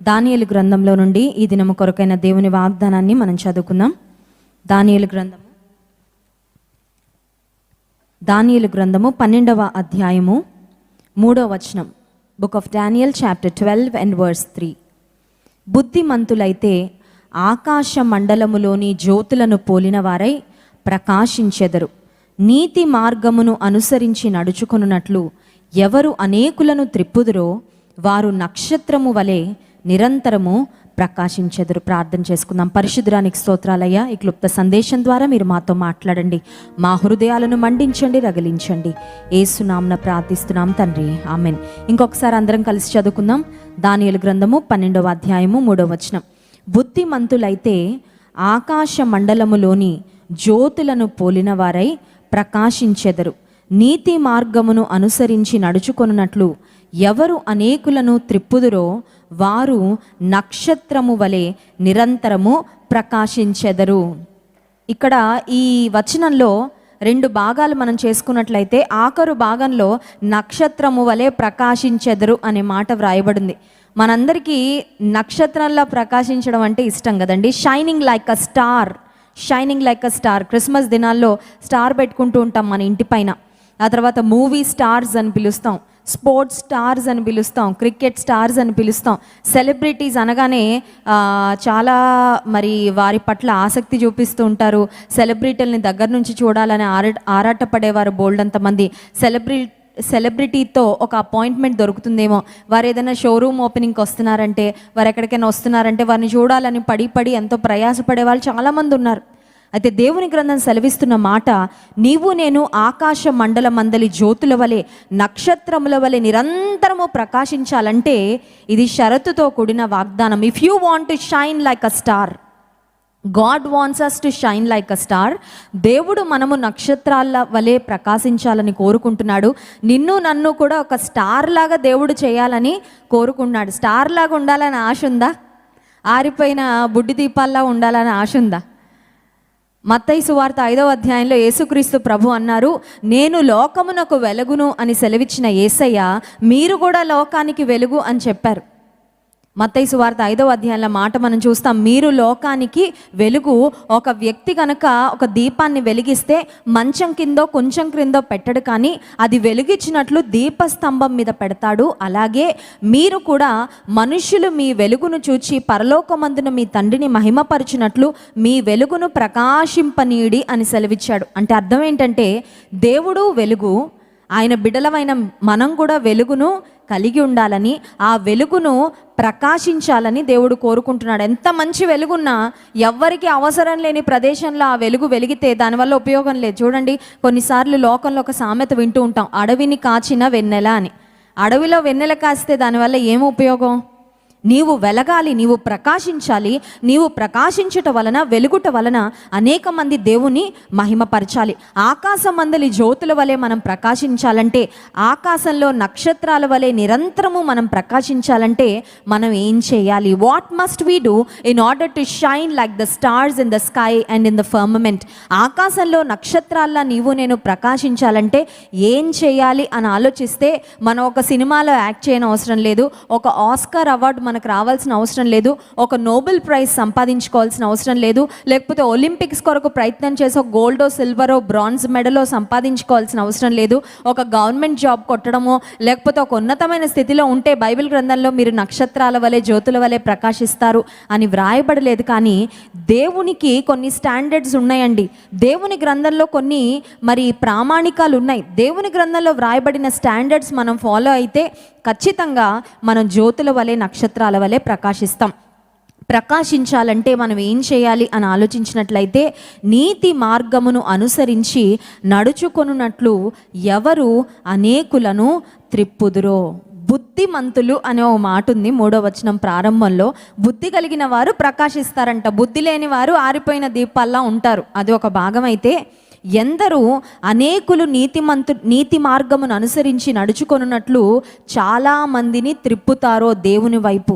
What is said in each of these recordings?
దానియేలు గ్రంథంలో నుండి ఈ దినము కొరకైన దేవుని వాగ్దానాన్ని మనం చదువుకుందాం. దానియేలు గ్రంథము 12వ అధ్యాయము 3వ వచనం. Book of Daniel chapter 12 and verse 3. బుద్ధిమంతులైతే ఆకాశ మండలములోని జ్యోతులను పోలిన వారై ప్రకాశించెదరు. నీతి మార్గమును అనుసరించి నడుచుకొనున్నట్లు ఎవరు అనేకులను త్రిప్పుదురో వారు నక్షత్రము వలె నిరంతరము ప్రకాశించెదరు. ప్రార్థన చేసుకుందాం. పరిశుద్ధురానికి స్తోత్రాలయ్యా, ఈ క్లుప్త సందేశం ద్వారా మీరు మాతో మాట్లాడండి, మా హృదయాలను మండించండి, రగిలించండి. యేసునామమున ప్రార్థిస్తున్నాం తండ్రి, ఆమెన్. ఇంకొకసారి అందరం కలిసి చదువుకుందాం. దానియేలు గ్రంథము 12వ అధ్యాయము 3వ వచనం. బుద్ధిమంతులైతే ఆకాశ మండలములోని జ్యోతులను పోలిన వారై ప్రకాశించెదరు. నీతి మార్గమును అనుసరించి నడుచుకొనున్నట్లు ఎవరు అనేకులను త్రిప్పుదురో వారు నక్షత్రము వలె నిరంతరము ప్రకాశించెదరు. ఇక్కడ ఈ వచనంలో 2 భాగాలు మనం చేసుకున్నట్లయితే ఆఖరు భాగంలో నక్షత్రము వలె ప్రకాశించెదరు అనే మాట వ్రాయబడింది. మనందరికీ నక్షత్రంలా ప్రకాశించడం అంటే ఇష్టం కదండి. Shining like a star, shining like a star. Christmas దినాల్లో స్టార్ పెట్టుకుంటూ ఉంటాం మన ఇంటి పైన. ఆ తర్వాత మూవీ స్టార్స్ అని పిలుస్తాం, స్పోర్ట్స్ స్టార్స్ అని పిలుస్తాం, క్రికెట్ స్టార్స్ అని పిలుస్తాం. సెలబ్రిటీస్ అనగానే చాలా మరి వారి పట్ల ఆసక్తి చూపిస్తూ ఉంటారు. సెలబ్రిటీలని దగ్గర నుంచి చూడాలని ఆరాటపడేవారు బోల్డ్ అంతమంది. సెలబ్రిటీతో ఒక అపాయింట్మెంట్ దొరుకుతుందేమో, వారు ఏదైనా షోరూమ్ ఓపెనింగ్కి వస్తున్నారంటే, వారు ఎక్కడికైనా వస్తున్నారంటే వారిని చూడాలని పడి ఎంతో ప్రయాసపడే వాళ్ళు చాలామంది ఉన్నారు. అయితే దేవుని గ్రంథం సెలవిస్తున్న మాట, నీవు నేను ఆకాశ మండల మందలి జ్యోతుల వలె నక్షత్రముల వలె నిరంతరము ప్రకాశించాలంటే ఇది షరతుతో కూడిన వాగ్దానం. If you want to shine like a star, God wants us to shine like a star. దేవుడు మనము నక్షత్రాల వలె ప్రకాశించాలని కోరుకుంటున్నాడు. నిన్ను నన్ను కూడా ఒక స్టార్ లాగా దేవుడు చేయాలని కోరుకుంటున్నాడు. స్టార్ లాగా ఉండాలని ఆశ ఉందా? ఆరిపోయిన బుడ్డి దీపాల్లా ఉండాలని ఆశ ఉందా? మత్తయి సువార్త 5వ అధ్యాయంలో యేసుక్రీస్తు ప్రభు అన్నారు, నేను లోకమునకు వెలుగును అని సెలవిచ్చిన యేసయ్య మీరు కూడా లోకానికి వెలుగు అని చెప్పారు. మత్తయి సువార్త 5వ అధ్యాయంలో మాట మనం చూస్తాం. మీరు లోకానికి వెలుగు. ఒక వ్యక్తి కనుక ఒక దీపాన్ని వెలిగిస్తే మంచం కిందో కొంచెం క్రిందో పెట్టడు, కానీ అది వెలిగించినట్లు దీపస్తంభం మీద పెడతాడు. అలాగే మీరు కూడా మనుష్యులు మీ వెలుగును చూచి పరలోకమందున మీ తండ్రిని మహిమపరచినట్లు మీ వెలుగును ప్రకాశింపనీయుడి అని సెలవిచ్చాడు. అంటే అర్థం ఏంటంటే, దేవుడు వెలుగు, ఆయన బిడ్డలమైన మనం కూడా వెలుగును కలిగి ఉండాలని, ఆ వెలుగును ప్రకాశించాలని దేవుడు కోరుకుంటున్నాడు. ఎంత మంచి వెలుగున్నా ఎవ్వరికి అవసరం లేని ప్రదేశంలో ఆ వెలుగు వెలిగితే దానివల్ల ఉపయోగం లేదు. చూడండి, కొన్నిసార్లు లోకంలో ఒక సామెత వింటూ ఉంటాం, అడవిని కాచిన వెన్నెల అని. అడవిలో వెన్నెల కాస్తే దానివల్ల ఏం ఉపయోగం? నీవు వెలగాలి, నీవు ప్రకాశించాలి. నీవు ప్రకాశించుట వలన, వెలుగుట వలన అనేక మంది దేవుని మహిమపరచాలి. ఆకాశం మందలి జ్యోతుల వలె మనం ప్రకాశించాలంటే, ఆకాశంలో నక్షత్రాల వలె నిరంతరము మనం ప్రకాశించాలంటే మనం ఏం చేయాలి? What must we do in order to shine like the stars in the sky and in the firmament? ఆకాశంలో నక్షత్రాల్లా నీవు నేను ప్రకాశించాలంటే ఏం చేయాలి అని ఆలోచిస్తే, మనం ఒక సినిమాలో యాక్ట్ చేయని అవసరం లేదు, ఒక ఆస్కార్ అవార్డు మనకు రావాల్సిన అవసరం లేదు, ఒక నోబెల్ ప్రైజ్ సంపాదించుకోవాల్సిన అవసరం లేదు, లేకపోతే ఒలింపిక్స్ కొరకు ప్రయత్నం చేసి ఒక గోల్డో సిల్వరో బ్రాంజ్ మెడలో సంపాదించుకోవాల్సిన అవసరం లేదు, ఒక గవర్నమెంట్ జాబ్ కొట్టడమో లేకపోతే ఒక ఉన్నతమైన స్థితిలో ఉంటే బైబిల్ గ్రంథంలో మీరు నక్షత్రాల వలె జ్యోతుల వలె ప్రకాశిస్తారు అని వ్రాయబడలేదు. కానీ దేవునికి కొన్ని స్టాండర్డ్స్ ఉన్నాయండి. దేవుని గ్రంథంలో కొన్ని మరి ప్రామాణికాలు ఉన్నాయి. దేవుని గ్రంథంలో వ్రాయబడిన స్టాండర్డ్స్ మనం ఫాలో అయితే ఖచ్చితంగా మనం జ్యోతుల వలె నక్షత్రాల వలె ప్రకాశిస్తాం. ప్రకాశించాలంటే మనం ఏం చేయాలి అని ఆలోచించినట్లయితే, నీతి మార్గమును అనుసరించి నడుచుకొనున్నట్లు ఎవరు అనేకులను త్రిప్పుదురో. బుద్ధిమంతులు అనే ఓ మాట ఉంది 3వ వచనం ప్రారంభంలో. బుద్ధి కలిగిన వారు ప్రకాశిస్తారంట, బుద్ధి లేని వారు ఆరిపోయిన దీపాల్లా ఉంటారు. అది ఒక భాగం. అయితే ఎందరూ అనేకులు నీతి మార్గమును అనుసరించి నడుచుకొనున్నట్లు చాలా మందిని త్రిప్పుతారో దేవుని వైపు.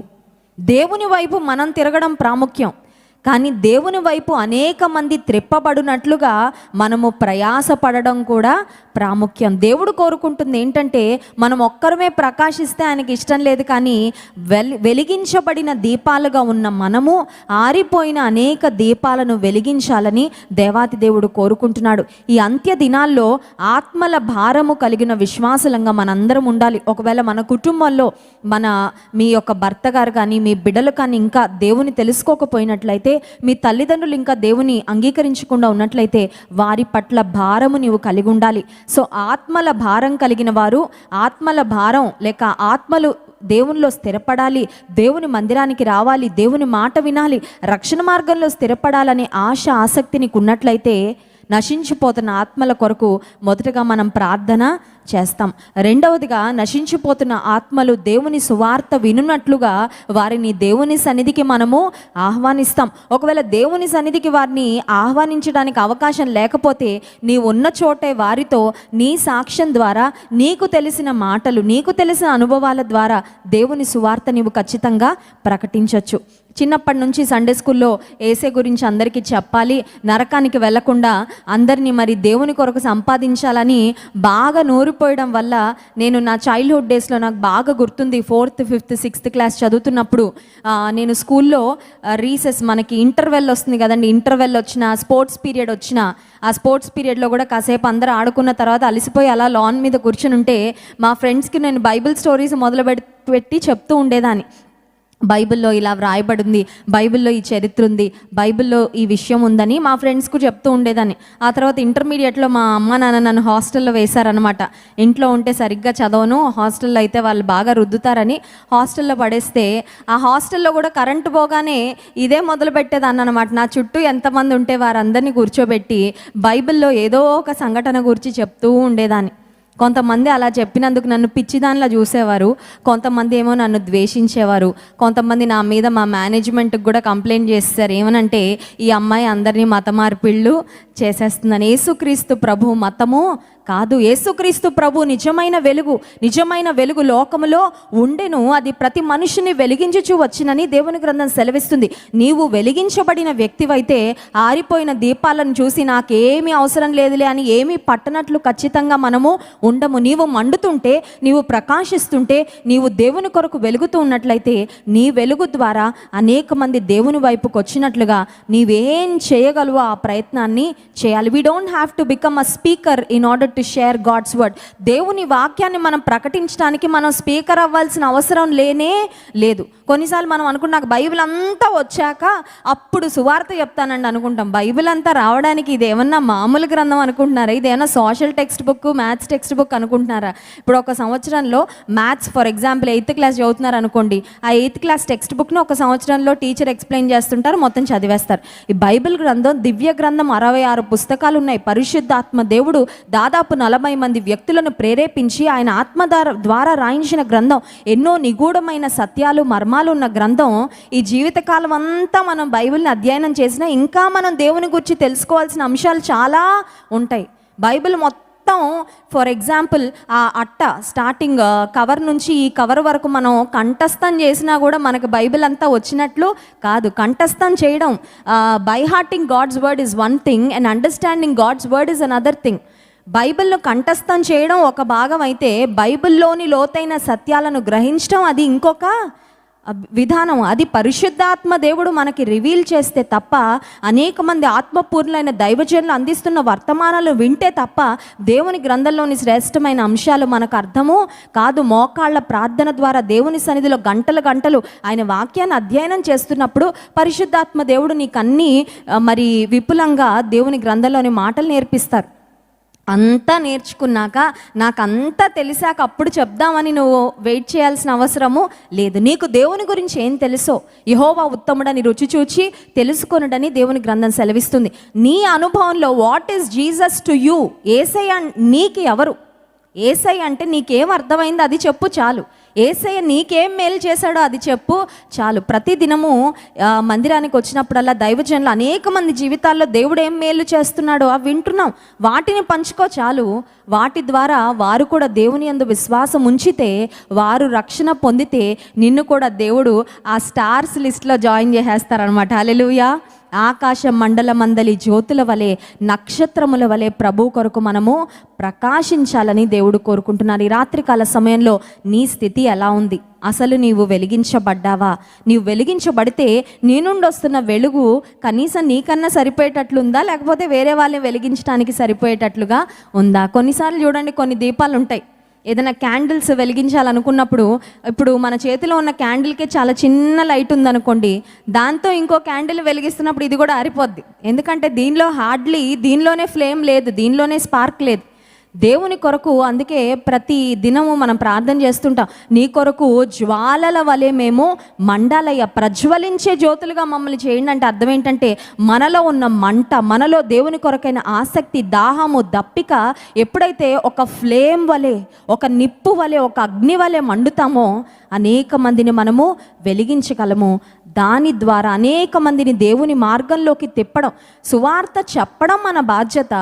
దేవుని వైపు మనం తిరగడం ప్రాముఖ్యం, కానీ దేవుని వైపు అనేక మంది త్రిప్పబడినట్లుగా మనము ప్రయాసపడడం కూడా ప్రాముఖ్యం. దేవుడు కోరుకుంటుంది ఏంటంటే మనం ఒక్కరమే ప్రకాశిస్తే ఆయనకి ఇష్టం లేదు, కానీ వెలిగించబడిన దీపాలుగా ఉన్న మనము ఆరిపోయిన అనేక దీపాలను వెలిగించాలని దేవాతి దేవుడు కోరుకుంటున్నాడు. ఈ అంత్య దినాల్లో ఆత్మల భారము కలిగిన విశ్వాసులంగా మనందరం ఉండాలి. ఒకవేళ మన కుటుంబంలో మీ యొక్క భర్త గారు కానీ మీ బిడ్డలు కానీ ఇంకా దేవుని తెలుసుకోకపోయినట్లయితే, మీ తల్లిదండ్రులు ఇంకా దేవుని అంగీకరించకుండా ఉన్నట్లయితే వారి పట్ల భారము నీవు కలిగి ఉండాలి. సో ఆత్మల భారం కలిగిన వారు, ఆత్మల భారం లేక ఆత్మలు దేవునిలో స్థిరపడాలి, దేవుని మందిరానికి రావాలి, దేవుని మాట వినాలి, రక్షణ మార్గంలో స్థిరపడాలనే ఆశ ఆసక్తి నీకు ఉన్నట్లయితే నశించిపోతున్న ఆత్మల కొరకు మొదటగా మనం ప్రార్థన చేస్తాం. రెండవదిగా, నశించిపోతున్న ఆత్మలు దేవుని సువార్త వినున్నట్లుగా వారిని దేవుని సన్నిధికి మనము ఆహ్వానిస్తాం. ఒకవేళ దేవుని సన్నిధికి వారిని ఆహ్వానించడానికి అవకాశం లేకపోతే నీ ఉన్న చోటే వారితో నీ సాక్ష్యం ద్వారా, నీకు తెలిసిన మాటలు, నీకు తెలిసిన అనుభవాల ద్వారా దేవుని సువార్త నీవు ఖచ్చితంగా ప్రకటించవచ్చు. చిన్నప్పటి నుంచి సండే స్కూల్లో ఏసే గురించి అందరికీ చెప్పాలి, నరకానికి వెళ్లకుండా అందరినీ మరి దేవుని కొరకు సంపాదించాలని బాగా నూరిపోయడం వల్ల నేను నా చైల్డ్హుడ్ డేస్లో నాకు బాగా గుర్తుంది. 4th, 5th, 6th క్లాస్ చదువుతున్నప్పుడు నేను స్కూల్లో రీసెస్, మనకి ఇంటర్వెల్ వస్తుంది కదండి, ఇంటర్వెల్ వచ్చిన, స్పోర్ట్స్ పీరియడ్ వచ్చిన, ఆ స్పోర్ట్స్ పీరియడ్లో కూడా కాసేపు అందరూ ఆడుకున్న తర్వాత అలసిపోయి అలా లాన్ మీద కూర్చుని ఉంటే మా ఫ్రెండ్స్కి నేను బైబిల్ స్టోరీస్ మొదలు పెట్టి చెప్తూ ఉండేదాన్ని. బైబిల్లో ఇలా వ్రాయబడింది, బైబిల్లో ఈ చరిత్ర ఉంది, బైబిల్లో ఈ విషయం ఉందని మా ఫ్రెండ్స్కు చెప్తూ ఉండేదాన్ని. ఆ తర్వాత ఇంటర్మీడియట్లో మా అమ్మ నాన్న నన్ను హాస్టల్లో వేశారనమాట. ఇంట్లో ఉంటే సరిగ్గా చదవను, హాస్టల్లో అయితే వాళ్ళు బాగా రుద్దుతారని హాస్టల్లో పడేస్తే, ఆ హాస్టల్లో కూడా కరెంటు పోగానే ఇదే మొదలు పెట్టేదాన్ని అనమాట. నా చుట్టూ ఎంతమంది ఉంటే వారందరినీ కూర్చోబెట్టి బైబిల్లో ఏదో ఒక సంఘటన గురించి చెప్తూ ఉండేదాన్ని. కొంతమంది అలా చెప్పినందుకు నన్ను పిచ్చిదానిలా చూసేవారు, కొంతమంది ఏమో నన్ను ద్వేషించేవారు, కొంతమంది నా మీద మా మేనేజ్మెంట్కి కూడా కంప్లైంట్ చేస్తారు. ఏమనంటే, ఈ అమ్మాయి అందరినీ మత మార్పిళ్ళు చేసేస్తుందని. యేసుక్రీస్తు ప్రభు మతము కాదు, యేసుక్రీస్తు ప్రభు నిజమైన వెలుగు లోకములో ఉండెను, అది ప్రతి మనిషిని వెలిగించుచూ వచ్చినని దేవుని గ్రంథం సెలవిస్తుంది. నీవు వెలిగించబడిన వ్యక్తివైతే ఆరిపోయిన దీపాలను చూసి నాకేమీ అవసరం లేదులే అని ఏమీ పట్టనట్లు ఖచ్చితంగా మనము ఉండము. నీవు మండుతుంటే, నీవు ప్రకాశిస్తుంటే, నీవు దేవుని కొరకు వెలుగుతూ ఉన్నట్లయితే నీ వెలుగు ద్వారా అనేక మంది దేవుని వైపుకు వచ్చినట్లుగా నీవేం చేయగలవో ఆ ప్రయత్నాన్ని చేయాలి. We don't have to become a speaker in order to share God's word. దేవుని వాక్యాన్ని మనం ప్రకటించడానికి మనం స్పీకర్ అవ్వాల్సిన అవసరం లేనే లేదు. కొన్నిసార్లు మనం అనుకుంటాం, నాకు బైబిల్ అంతా వచ్చాక అప్పుడు సువార్త చెప్తానండి అనుకుంటాం. బైబిల్ అంతా రావడానికి ఇది ఏమన్నా మామూలు గ్రంథం అనుకుంటున్నారా? ఇది ఏమన్నా social text book, maths text book అనుకుంటున్నారా? ఇప్పుడు ఒక సంవత్సరంలో maths for example 8th class చదువుతున్నారు అనుకోండి, ఆ 8th క్లాస్ టెక్స్ట్ బుక్ను ఒక సంవత్సరంలో టీచర్ ఎక్స్ప్లెయిన్ చేస్తుంటారు, మొత్తం చదివేస్తారు. ఈ బైబిల్ గ్రంథం, దివ్య గ్రంథం 66 పుస్తకాలు ఉన్నాయి. పరిశుద్ధాత్మ దేవుడు దాదాపు 40 మంది వ్యక్తులను ప్రేరేపించి ఆయన ఆత్మ ద్వారా రాయించిన గ్రంథం. ఎన్నో నిగూఢమైన సత్యాలు, మర్మాలు ఉన్న గ్రంథం. ఈ జీవితకాలం అంతా మనం బైబిల్ని అధ్యయనం చేసినా ఇంకా మనం దేవుని గురించి తెలుసుకోవాల్సిన అంశాలు చాలా ఉంటాయి. బైబిల్ మొత్తం ఫర్ ఎగ్జాంపుల్ ఆ అట్ట స్టార్టింగ్ కవర్ నుంచి ఈ కవర్ వరకు మనం కంఠస్థం చేసినా కూడా మనకు బైబిల్ అంతా వచ్చినట్లు కాదు. కంఠస్థం చేయడం, by hearting God's word is one thing and understanding God's word is another thing. బైబిల్ను కంఠస్థం చేయడం ఒక భాగం అయితే, బైబిల్లోని లోతైన సత్యాలను గ్రహించడం అది ఇంకొక విధానం. అది పరిశుద్ధాత్మ దేవుడు మనకి రివీల్ చేస్తే తప్ప, అనేక మంది ఆత్మపూర్ణులైన దైవజనులు అందిస్తున్న వర్తమానాలు వింటే తప్ప దేవుని గ్రంథంలోని శ్రేష్టమైన అంశాలు మనకు అర్థము కాదు. మోకాళ్ళ ప్రార్థన ద్వారా దేవుని సన్నిధిలో గంటలు ఆయన వాక్యాన్ని అధ్యయనం చేస్తున్నప్పుడు పరిశుద్ధాత్మ దేవుడు నీకు అన్నీ మరి విపులంగా దేవుని గ్రంథంలోని మాటలు నేర్పిస్తారు. అంతా నేర్చుకున్నాక, నాకు అంతా తెలిసాక అప్పుడు చెప్దామని నువ్వు వెయిట్ చేయాల్సిన అవసరము లేదు. నీకు దేవుని గురించి ఏం తెలుసో, యెహోవా ఉత్తముడని రుచి చూచి తెలుసుకొనుడని దేవుని గ్రంథం సెలవిస్తుంది. నీ అనుభవంలో what is Jesus to you? Yesayya నీకు ఎవరు? యేసయ్య అంటే నీకేం అర్థమైంది అది చెప్పు చాలు. యేసయ్య నీకేం మేలు చేశాడో అది చెప్పు చాలు. ప్రతి దినము మందిరానికి వచ్చినప్పుడల్లా దైవజనులు అనేక మంది జీవితాల్లో దేవుడు ఏం మేలు చేస్తున్నాడో అవి వింటున్నాం. వాటిని పంచుకో చాలు. వాటి ద్వారా వారు కూడా దేవుని యందు విశ్వాసం ఉంచితే, వారు రక్షణ పొందితే నిన్ను కూడా దేవుడు ఆ స్టార్స్ లిస్ట్లో జాయిన్ చేసేస్తారనమాట. హల్లెలూయా. ఆకాశ మండలమందలి జ్యోతుల వలె, నక్షత్రముల వలె ప్రభు కొరకు మనము ప్రకాశించాలని దేవుడు కోరుకుంటున్నారు. ఈ రాత్రికాల సమయంలో నీ స్థితి ఎలా ఉంది? అసలు నీవు వెలిగించబడ్డావా? నీవు వెలిగించబడితే నీ నుండి వస్తున్న వెలుగు కనీసం నీకన్నా సరిపోయేటట్లుందా, లేకపోతే వేరే వాళ్ళని వెలిగించడానికి సరిపోయేటట్లుగా ఉందా? కొన్నిసార్లు చూడండి, కొన్ని దీపాలు ఉంటాయి, ఏదైనా క్యాండిల్స్ వెలిగించాలనుకున్నప్పుడు, ఇప్పుడు మన చేతిలో ఉన్న క్యాండిల్కే చాలా చిన్న లైట్ ఉందనుకోండి, దాంతో ఇంకో క్యాండిల్ వెలిగిస్తున్నప్పుడు ఇది కూడా ఆరిపోద్ది. ఎందుకంటే దీనిలోనే ఫ్లేమ్ లేదు, దీనిలోనే స్పార్క్ లేదు. దేవుని కొరకు అందుకే ప్రతి దినము మనం ప్రార్థన చేస్తుంటాం, నీ కొరకు జ్వాలల వలె మేము మండాలయ్య, ప్రజ్వలించే జ్యోతులుగా మమ్మల్ని చేయండి. అంటే అర్థం ఏంటంటే, మనలో ఉన్న మంట, మనలో దేవుని కొరకైన ఆసక్తి, దాహము, దప్పిక ఎప్పుడైతే ఒక ఫ్లేమ్ వలె, ఒక నిప్పు వలె, ఒక అగ్ని వలె మండుతామో అనేక మందిని మనము వెలిగించగలము. దాని ద్వారా అనేక మందిని దేవుని మార్గంలోకి తిప్పడం, సువార్త చెప్పడం మన బాధ్యత,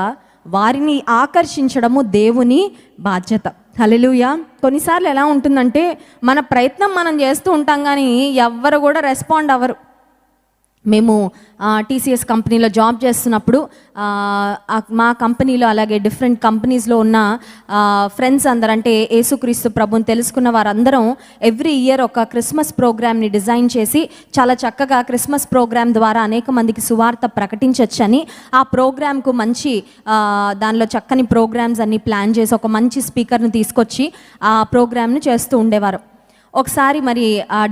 వారిని ఆకర్షించడము దేవుని బాధ్యత. హల్లెలూయా. కొన్నిసార్లు ఎలా ఉంటుందంటే, మన ప్రయత్నం మనం చేస్తూ ఉంటాం కానీ ఎవ్వరు కూడా రెస్పాండ్ అవ్వరు. మేము టీసీఎస్ కంపెనీలో జాబ్ చేస్తున్నప్పుడు మా కంపెనీలో అలాగే డిఫరెంట్ కంపెనీస్లో ఉన్న ఫ్రెండ్స్ అందరూ, అంటే యేసుక్రీస్తు ప్రభుని తెలుసుకున్న వారందరం ఎవ్రీ ఇయర్ ఒక క్రిస్మస్ ప్రోగ్రామ్ని డిజైన్ చేసి చాలా చక్కగా క్రిస్మస్ ప్రోగ్రామ్ ద్వారా అనేక మందికి సువార్త ప్రకటించవచ్చని ఆ ప్రోగ్రామ్కు మంచి దానిలో చక్కని ప్రోగ్రామ్స్ అన్ని ప్లాన్ చేసి ఒక మంచి స్పీకర్ని తీసుకొచ్చి ఆ ప్రోగ్రామ్ను చేస్తూ ఉండేవారు. ఒకసారి మరి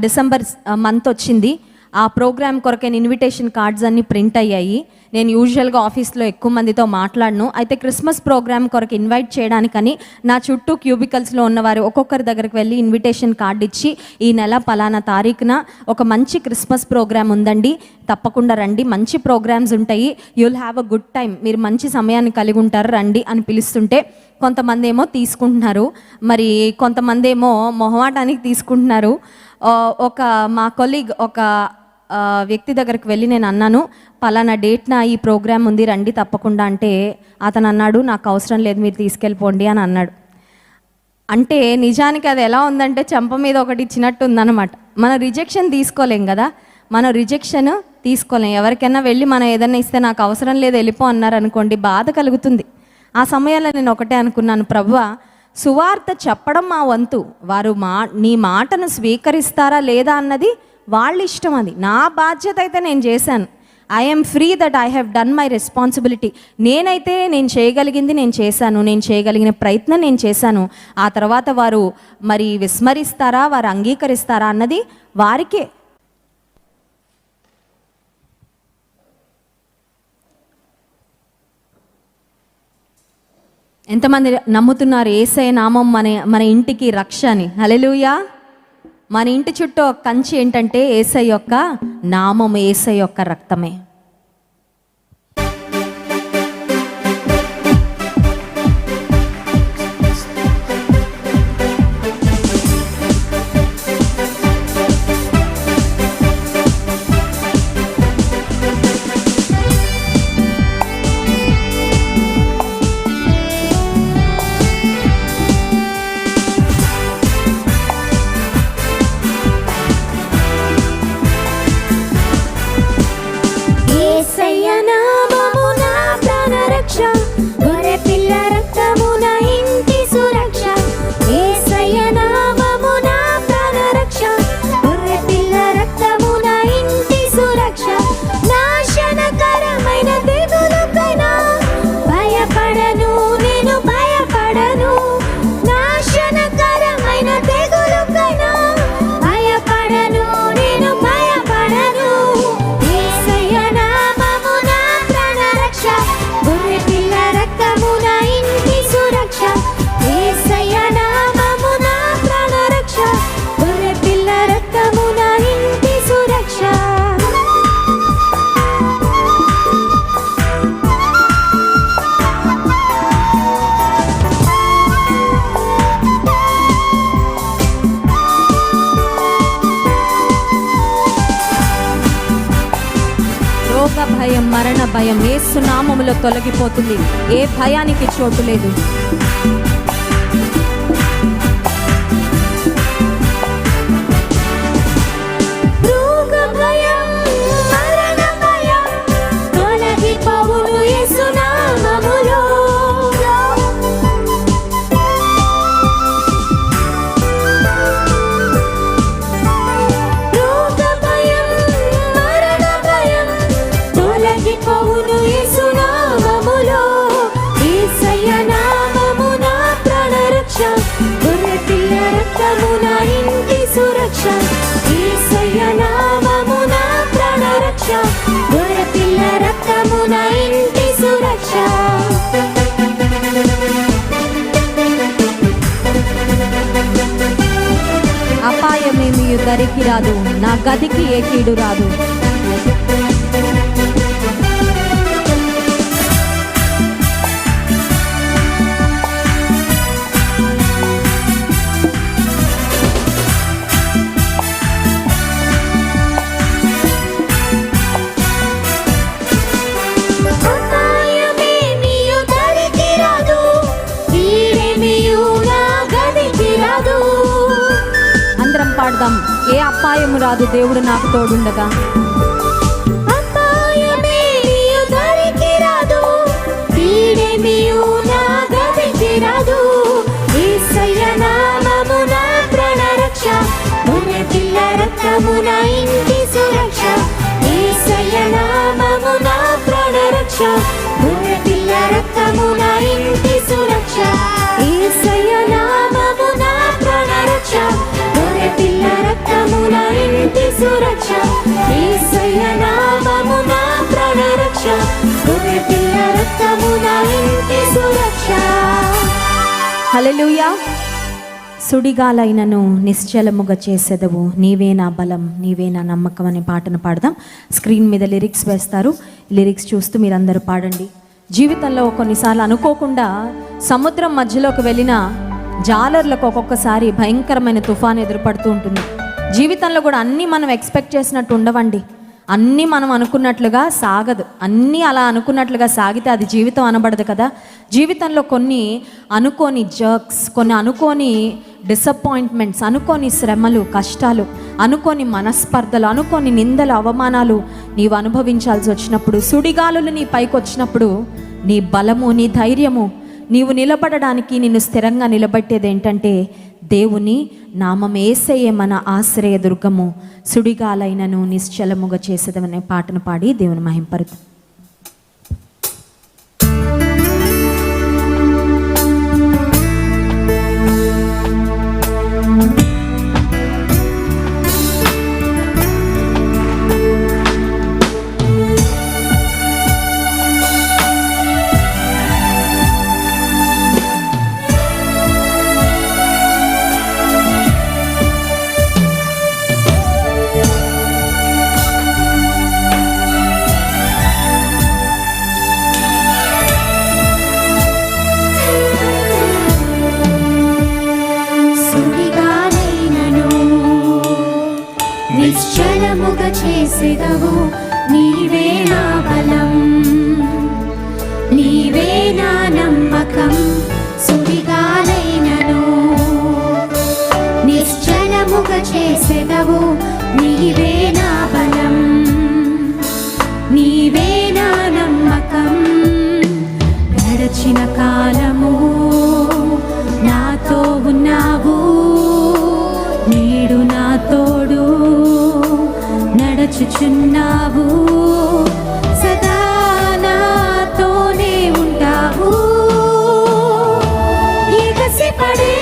డిసెంబర్ మంత్ వచ్చింది. ఆ ప్రోగ్రామ్ కొరకైన ఇన్విటేషన్ కార్డ్స్ అన్నీ ప్రింట్ అయ్యాయి. నేను యూజువల్గా ఆఫీస్లో ఎక్కువ మందితో మాట్లాడను. అయితే క్రిస్మస్ ప్రోగ్రామ్ కొరకు ఇన్వైట్ చేయడానికని నా చుట్టూ క్యూబికల్స్లో ఉన్నవారు ఒక్కొక్కరి దగ్గరికి వెళ్ళి ఇన్విటేషన్ కార్డు ఇచ్చి, ఈ నెల పలానా తారీఖున ఒక మంచి క్రిస్మస్ ప్రోగ్రామ్ ఉందండి, తప్పకుండా రండి, మంచి ప్రోగ్రామ్స్ ఉంటాయి, you'll have a good time, మీరు మంచి సమయాన్ని కలిగి ఉంటారు, రండి అని పిలుస్తుంటే కొంతమంది ఏమో తీసుకుంటున్నారు, మరి కొంతమంది ఏమో మొహమాటానికి తీసుకుంటున్నారు. మా కొలీగ్ ఒక వ్యక్తి దగ్గరికి వెళ్ళి నేను అన్నాను, పలానా డేట్న ఈ ప్రోగ్రామ్ ఉంది, రండి తప్పకుండా అంటే అతను అన్నాడు, నాకు అవసరం లేదు, మీరు తీసుకెళ్ళిపోండి అని అన్నాడు. అంటే నిజానికి అది ఎలా ఉందంటే, చెంప మీద ఒకటి ఇచ్చినట్టు ఉందన్నమాట. మనం రిజెక్షన్ తీసుకోలేం కదా, మనం రిజెక్షన్ తీసుకోలేం. ఎవరికైనా వెళ్ళి మనం ఏదైనా ఇస్తే నాకు అవసరం లేదు వెళ్ళిపో అన్నారు అనుకోండి, బాధ కలుగుతుంది. ఆ సమయంలో నేను ఒకటే అనుకున్నాను, ప్రభువా, సువార్త చెప్పడం మా వంతు, వారు నీ మాటను స్వీకరిస్తారా లేదా అన్నది వాళ్ళ ఇష్టం, అది నా బాధ్యత అయితే నేను చేశాను. I'm free that I have done my responsibility. నేనైతే నేను చేయగలిగింది నేను చేశాను, నేను చేయగలిగిన ప్రయత్నం నేను చేశాను. ఆ తర్వాత వారు మరి విస్మరిస్తారా, వారు అంగీకరిస్తారా అన్నది వారికే. ఎంతమంది నమ్ముతున్నారు యేసయ్య నామం మన ఇంటికి రక్ష అని? హల్లెలూయా. మన ఇంటి చుట్టూ ఒక కంచి ఏంటంటే యేసయ్య యొక్క నామం, యేసయ్య యొక్క రక్తమే. రోగ భయం, మరణ భయం యేసు నామములో తొలగిపోతుంది. ఏ భయానికి చోటు లేదు. అపాయమేమి దరికి రాదు, నా గదికి ఏ కీడు రాదు. పాడదాం. ఏ అపాయము రాదు, దేవుడు నాకు తోడుండగా. హల్లెలూయా. సుడిగాలైనను నిశ్చలముగా చేసేదవు, నీవే నా బలం, నీవే నా నమ్మకం అనే పాటను పాడదాం. స్క్రీన్ మీద లిరిక్స్ వేస్తారు. లిరిక్స్ చూస్తూ మీరందరూ పాడండి. జీవితంలో కొన్నిసార్లు అనుకోకుండా సముద్రం మధ్యలోకి వెళ్ళిన జాలర్లకు ఒక్కొక్కసారి భయంకరమైన తుఫాను ఎదురుపడుతూ ఉంటుంది. జీవితంలో కూడా అన్నీ మనం ఎక్స్పెక్ట్ చేసినట్టు ఉండవండి. అన్నీ మనం అనుకున్నట్లుగా సాగదు. అన్నీ అలా అనుకున్నట్లుగా సాగితే అది జీవితం అనబడదు కదా. జీవితంలో కొన్ని అనుకోని జర్క్స్, కొన్ని అనుకోని డిసప్పాయింట్మెంట్స్, అనుకోని శ్రమలు, కష్టాలు, అనుకోని మనస్పర్ధలు, అనుకోని నిందలు, అవమానాలు నీవు అనుభవించాల్సి వచ్చినప్పుడు, సుడిగాలులు నీ పైకి వచ్చినప్పుడు, నీ బలము, నీ ధైర్యము, నీవు నిలబడడానికి నిన్ను స్థిరంగా నిలబెట్టేది ఏంటంటే దేవుని నామం. యేసయ్యే మన ఆశ్రయ దుర్గము, సుడిగాలైనను నిశ్చలముగా చేసేదమనే పాటను పాడి దేవుని మహింపరుద్దాం. నిశ్చలముగా చేసేదవు, నీవే నా బలం, నీవే నా నమ్మకం. సుడిగాలైనను నిశ్చలముగా చేసేదవు, నీవే నా బలం, నీవే నా నమ్మకం. గడచిన కాలము నాతో ఉన్నావు, నేడు నా తోడు నడుచుచున్నావు, సదా నాతోనే ఉంటావు. ఎగసిపడే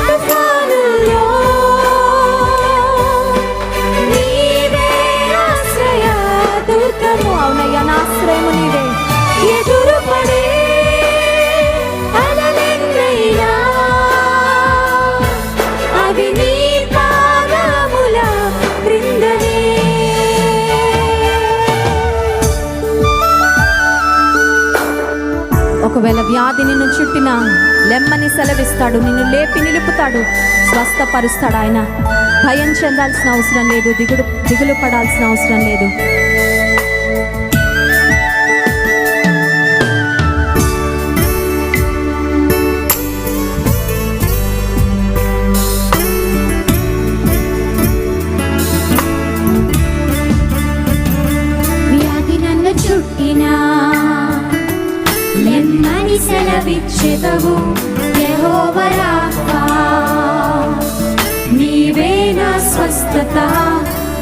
తుఫానుల్లో నీవే ఆశ్రయ దుర్గము. అవునయ్యా, నా ఆశ్రయము నీవే. ఎదురుపడే అలలెన్నైనా అవి నీ పాదముల క్రిందనే. ఒకవేళ వ్యాధి నిన్ను చుట్టినా లెమ్మని సెలవిస్తాడు, నిన్ను లేపి నిలుపుతాడు, స్వస్థపరుస్తాడు. ఆయన భయం చెందాల్సిన అవసరం లేదు, దిగులు పడాల్సిన అవసరం లేదు. వ్యాధి నన్ను చుట్టినా లెమ్మని సెలవిచ్చెదవు యెహోవా రాఫా, నీవే నా స్వస్థత.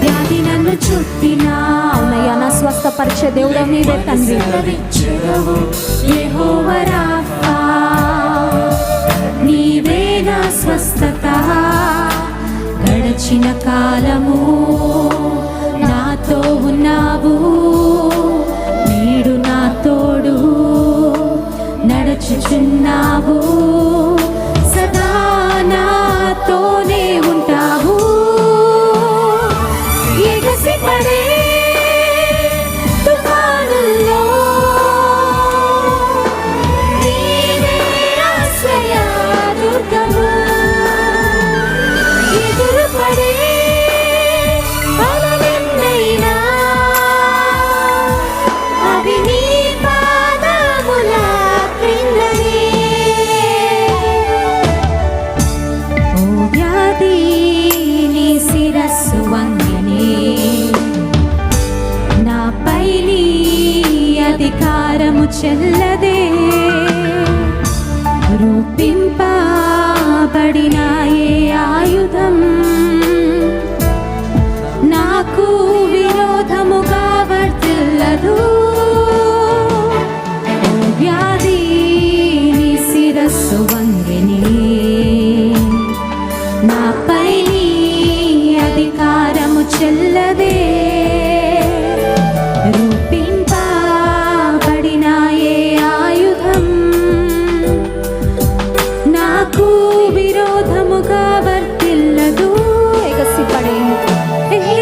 వ్యాధి నన్ను చుట్టినా అవునయ్యా, నా స్వస్థపరిచే దేవుడు నీవే తండ్రి. సెలవిచ్చెదవు యెహోవా రాఫా, నీవే నా స్వస్థత. గడచిన కాలము నాతో ఉన్నావు, నేడు నా తోడు నడుచుచున్నావు, సదా నాతోనే ఉంటావు. ఎగసిపడే తుఫానుల్లో నీవే ఆశ్రయ దుర్గము. ఎదురుపడే అలలెన్నైనా అవి నీ పాదముల క్రిందనే. ఓ వ్యాధి నీ శిరస్సు వంగినే, నాపై నీ అధికారము చెల్లదే. రూపింపబడిన ఏ ఆయుధం నాకు విరోధముగా వర్తిల్లదు. ఓ వ్యాధి నీ శిరస్సు వంగినే, నాపై నీ అధికారము చెల్లదే. రూపింపబడిన ఏ ఆయుధం నాకు విరోధముగా వర్తిల్లదు.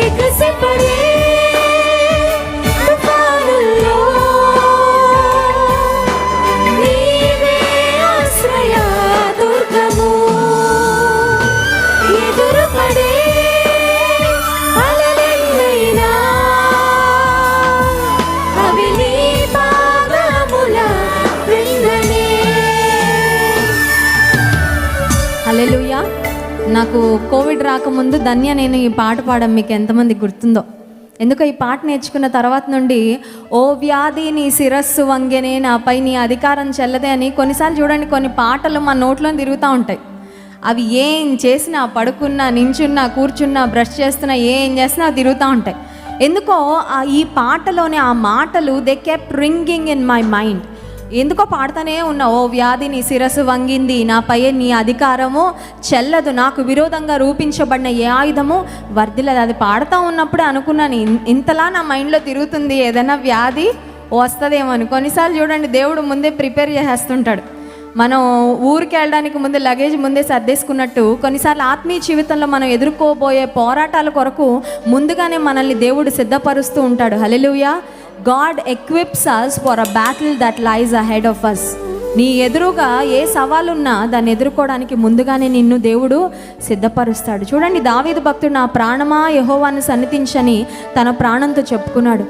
ఎగసిపడే తుఫానుల్లో నీవే ఆశ్రయ దుర్గము. ఎదురుపడే అలలెన్నైనా అవి నీ పాదముల క్రిందనే. హల్లెలూయా. నాకు కోవిడ్ రాకముందు ధన్య నేను ఈ పాట పాడడం మీకు ఎంతమంది గుర్తుందో. ఎందుకో ఈ పాట నేర్చుకున్న తర్వాత నుండి ఓ వ్యాధి నీ శిరస్సు వంగెనే, నాపై నీ అధికారం చెల్లదే అని కొన్నిసార్లు చూడండి, కొన్ని పాటలు మన నోట్లో తిరుగుతూ ఉంటాయి. అవి ఏం చేసినా, పడుకున్నా, నించున్నా, కూర్చున్నా, బ్రష్ చేస్తున్నా, ఏం చేసినా అవి తిరుగుతూ ఉంటాయి. ఎందుకో ఈ పాటలోని ఆ మాటలు they kept ringing in my mind. ఎందుకో పాడుతూనే ఉన్నా, ఓ వ్యాధి నీ శిరస్సు వంగింది, నాపై నీ అధికారము చెల్లదు, నాకు విరోధంగా రూపించబడిన ఏ ఆయుధము వర్ధిల్లదు. అది పాడుతూ ఉన్నప్పుడే అనుకున్నాను, ఇంతలా నా మైండ్లో తిరుగుతుంది, ఏదైనా వ్యాధి వస్తుందేమో అని. కొన్నిసార్లు చూడండి, దేవుడు ముందే ప్రిపేర్ చేసేస్తుంటాడు. మనం ఊరికి వెళ్ళడానికి ముందే లగేజ్ ముందే సర్దేసుకున్నట్టు కొన్నిసార్లు ఆత్మీయ జీవితంలో మనం ఎదుర్కోబోయే పోరాటాల కొరకు ముందుగానే మనల్ని దేవుడు సిద్ధపరుస్తూ ఉంటాడు. హల్లెలూయా. God equips us for a battle that lies ahead of us. నీ ఎదురుగా ఏ సవాలున్నా దాన్ని ఎదుర్కోవడానికి ముందుగానే నిన్ను దేవుడు సిద్ధపరుస్తాడు. చూడండి, దావీదు భక్తుడు నా ప్రాణమా యెహోవాను సన్నిధించని తన ప్రాణంతో చెప్పుకున్నాడు.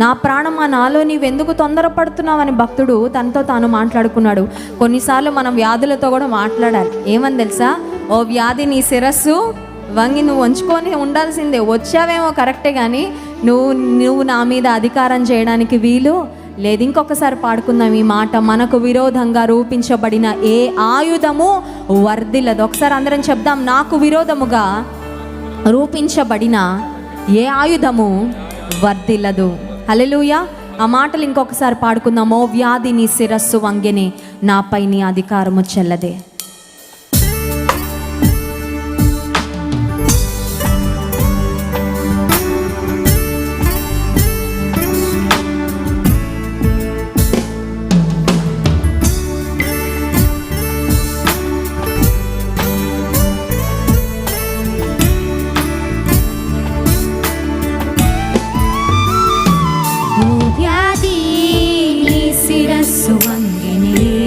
నా ప్రాణమా నాలో నీవెందుకు తొందరపడుతున్నావని భక్తుడు తనతో తాను మాట్లాడుకున్నాడు. కొన్నిసార్లు మనం వ్యాధులతో కూడా మాట్లాడాలి. ఏమని తెలుసా? ఓ వ్యాధి నీ శిరస్సు వంగి నువ్వు వంచుకొని ఉండాల్సిందే. వచ్చావేమో కరెక్టే, కానీ నువ్వు నా మీద అధికారం చేయడానికి వీలు లేదు. ఇంకొకసారి పాడుకుందాం ఈ మాట. మనకు విరోధంగా రూపించబడిన ఏ ఆయుధము వర్ధిల్లదు. ఒకసారి అందరం చెప్దాం, నాకు విరోధముగా రూపించబడిన ఏ ఆయుధము వర్ధిల్లదు. హల్లెలూయా. ఆ మాటలు ఇంకొకసారి పాడుకుందాం. ఓ వ్యాధి నీ శిరస్సు వంగెనే, నాపై నీ అధికారము చెల్లదే. శిరస్సు వంగినే,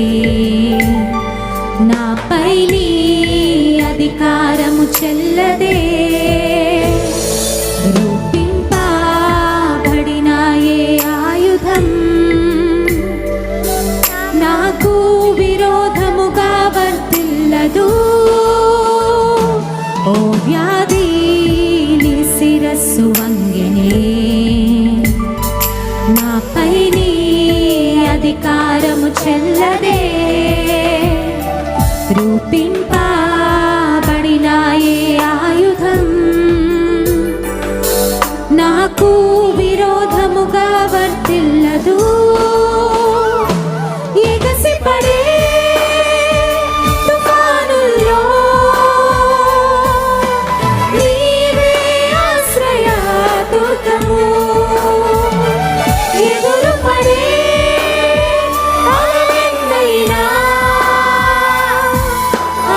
చెల్లదే. రూపింపబడిన ఏ ఆయుధం నాకు విరోధముగా వర్తిల్లదు. ఎగసిపడే తుఫానుల్లో నీవే ఆశ్రయ దుర్గము. ఎదురుపడే అలలెన్నైనా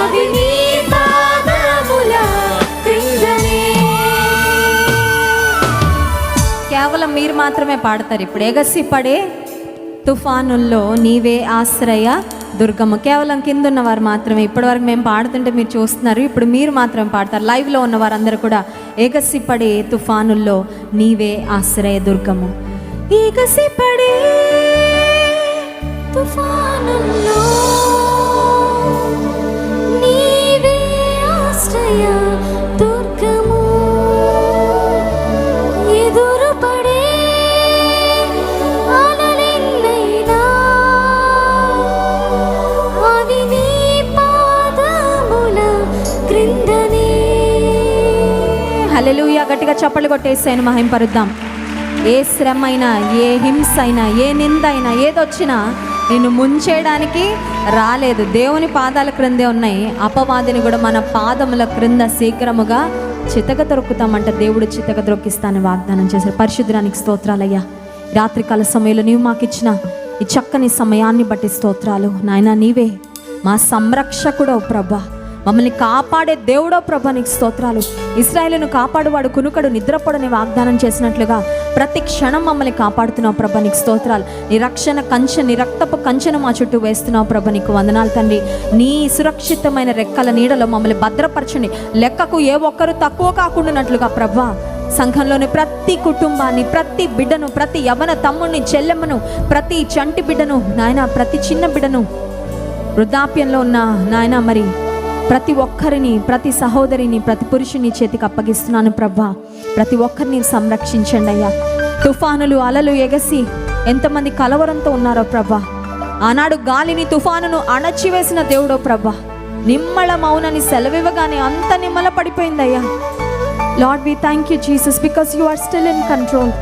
అవి నీ పాదముల క్రిందనే. కేవలం మీరు మాత్రమే పాడతారు ఇప్పుడు. ఎగసిపడే తుఫానుల్లో నీవే ఆశ్రయ దుర్గము. కేవలం కింద ఉన్నవారు మాత్రమే. ఇప్పటివరకు మేము పాడుతుంటే మీరు చూస్తున్నారు, ఇప్పుడు మీరు మాత్రమే పాడతారు. లైవ్లో ఉన్న వారందరూ కూడా ఎగసిపడే తుఫానుల్లో నీవే ఆశ్రయ దుర్గము. ఎగసిపడే తుఫానుల్లో నీవే ఆశ్రయ దుర్గము. ఎదురుపడే అలలెన్నైనా అవి నీ పాదముల క్రిందనే. హల్లెలూయా. గట్టిగా చప్పట్లు కొట్టేసాను, మహింపరుద్దాం. ఏ శ్రమ అయినా, ఏ హింస అయినా, ఏ నింద అయినా, ఏదొచ్చినా నిన్ను ముంచేయడానికి రాలేదు. దేవుని పాదాల క్రిందే ఉన్నాయి. అపవాదిని కూడా మన పాదముల క్రింద శీఘ్రముగా చితక దొరుకుతామంట. దేవుడు చితక దొరికిస్తానని వాగ్దానం చేశారు. పరిశుద్ధానికి స్తోత్రాలయ్యా. రాత్రికాల సమయంలో నీవు మాకు ఇచ్చిన ఈ చక్కని సమయాన్ని బట్టి స్తోత్రాలు నాయనా. నీవే మా సంరక్షకుడో ప్రభా, మమ్మల్ని కాపాడే దేవుడో ప్రభా, నీకు స్తోత్రాలు. ఇశ్రాయేలును కాపాడువాడు కునుకడు నిద్రపడని వాగ్దానం చేసినట్లుగా ప్రతి క్షణం మమ్మల్ని కాపాడుతున్నావు ప్రభా, నీకు స్తోత్రాలు. నీ రక్షణ కంచె, నీ రక్తపు కంచెను మా చుట్టూ వేస్తున్నావు ప్రభా, నీకు వందనాలు తండ్రి. నీ సురక్షితమైన రెక్కల నీడలో మమ్మల్ని భద్రపరచండి. లెక్కకు ఏ ఒక్కరు తక్కువ కాకుండానట్లుగా ప్రభా, సంఘంలోని ప్రతి కుటుంబాన్ని, ప్రతి బిడ్డను, ప్రతి యవన తమ్ముడిని, చెల్లెమ్మను, ప్రతి చంటి బిడ్డను నాయన, ప్రతి చిన్న బిడ్డను, వృద్ధాప్యంలో ఉన్న నాయన, మరి ప్రతి ఒక్కరిని, ప్రతి సహోదరిని, ప్రతి పురుషుని చేతికి అప్పగిస్తున్నాను ప్రభా. ప్రతి ఒక్కరిని సంరక్షించండి అయ్యా. తుఫానులు, అలలు ఎగసి ఎంతమంది కలవరంతో ఉన్నారో ప్రభా. ఆనాడు గాలిని, తుఫానును అణచివేసిన దేవుడో ప్రభా. నిమ్మల మౌనని సెలవివ్వగానే అంత నిమ్మల పడిపోయిందయ్యా. Lord, we thank you Jesus, because you are still in control.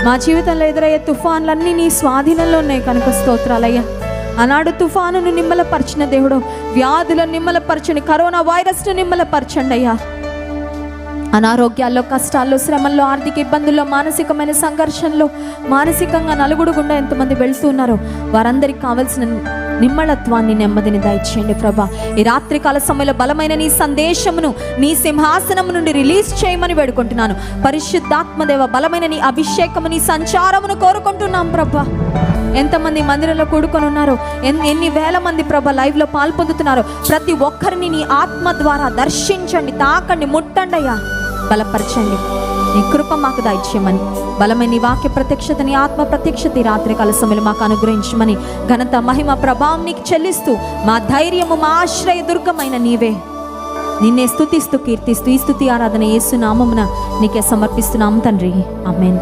మా జీవితంలో ఎదురయ్యే తుఫాన్లన్నీ నీ స్వాధీనంలో ఉన్నాయి కనుక స్తోత్రాలయ్యా. ఆనాడు తుఫానును నిమ్మలపరిచిన దేవుడు, వ్యాధులను నిమ్మలపరచండి, కరోనా వైరస్ను నిమ్మలపరచండి అయ్యా. అనారోగ్యాల్లో, కష్టాల్లో, శ్రమల్లో, ఆర్థిక ఇబ్బందుల్లో, మానసికమైన సంఘర్షణలో, మానసికంగా నలుగుడు గుండా ఎంతమంది వెళ్తున్నారో వారందరికి కావలసిన నిమ్మళత్వాన్ని, నెమ్మదిని దయచేయండి ప్రభా. ఈ రాత్రికాల సమయంలో బలమైన నీ సందేశమును నీ సింహాసనం నుండి రిలీజ్ చేయమని వేడుకుంటున్నాను. పరిశుద్ధాత్మదేవ, బలమైన నీ అభిషేకము, నీ సంచారమును కోరుకుంటున్నాం ప్రభా. ఎంతమంది మందిరంలో కూడుకొని ఉన్నారో, ఎన్ని వేల మంది ప్రభా లైవ్లో పాల్పొందుతున్నారో, ప్రతి ఒక్కరిని నీ ఆత్మ ద్వారా దర్శించండి, తాకండి, ముట్టండి అయ్యా, బలపరచండి. నీ కృప మాకు దయచేయమని, బలమైన నీ వాక్య ప్రత్యక్షత, నీ ఆత్మ ప్రత్యక్షత ఈ రాత్రికాల సమయంలో మాకు అనుగ్రహించమని, ఘనత, మహిమ, ప్రభావం నీకు చెల్లిస్తూ, మా ధైర్యము, మా ఆశ్రయ దుర్గమైన నీవే, నిన్నే స్తుతిస్తూ, కీర్తిస్తూ ఈ స్తుతి ఆరాధన యేసు నామమున నీకే సమర్పిస్తున్నాము తండ్రి. ఆమేన్.